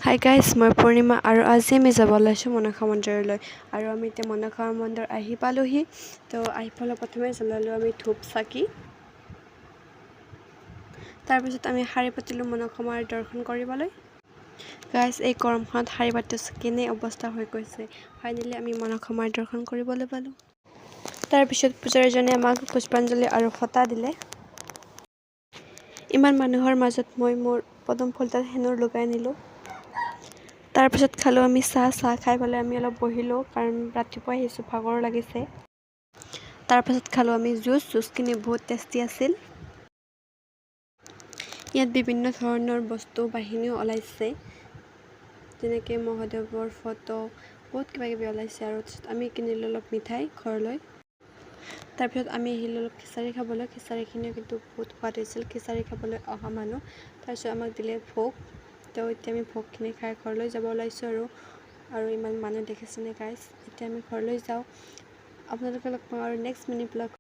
Hi guys, মই পূৰ্ণিমা আৰু আজি আমি যাব ওলাইছোঁ মনসা মন্দিৰলৈ। আৰু আমি এতিয়া মনসা মন্দিৰ আহি পালোহি। তো আহি পেলাই প্ৰথমে জ্বলালোঁ আমি ধূপ চাকি। তাৰপিছত আমি শাৰী পাতিলোঁ মনসা মাৰ দৰ্শন কৰিবলৈ। গাইজ, এই গৰমখনত শাৰী পাতি কেনে অৱস্থা হৈ গৈছে। ফাইনেলি আমি মনসা মাৰ দৰ্শন কৰিবলৈ পালোঁ। তাৰপিছত পূজাৰীজনে আমাক পুষ্পাঞ্জলি আৰু ফটা দিলে। ইমান মানুহৰ মাজত মই মোৰ পদুম ফুলটাত সেন্দুৰ লগাই নিলোঁ। তাৰপিছত খালোঁ আমি চাহ খাই পেলাই আমি অলপ বহিলোঁ, কাৰণ ৰাতিপুৱা আহিছোঁ ভাগৰ লাগিছে। তাৰপাছত খালোঁ আমি জুচখিনি বহুত টেষ্টি আছিল। ইয়াত বিভিন্ন ধৰণৰ বস্তু বাহিনীও ওলাইছে, যেনেকৈ মহাদেৱৰ ফটো, বহুত কিবাকিবি ওলাইছে। আৰু আমি কিনিলোঁ অলপ মিঠাই ঘৰলৈ। তাৰপিছত আমি আহিলোঁ অলপ খিচাৰি খাবলৈ। খিচাৰিখিনিও কিন্তু বহুত সোৱাদ হৈছিল, খিচাৰি খাবলৈ অহা মানুহ। তাৰপিছত আমাক দিলে ভোগ। তো এতিয়া আমি ভোগখিনি খাই ঘৰলৈ যাব ওলাইছোঁ। আৰু ইমান মানুহ দেখিছেনে গাইজ। এতিয়া আমি ঘৰলৈ যাওঁ। আপোনালোকে লগ পাওঁ আৰু নেক্সট মিনি ব্লগ।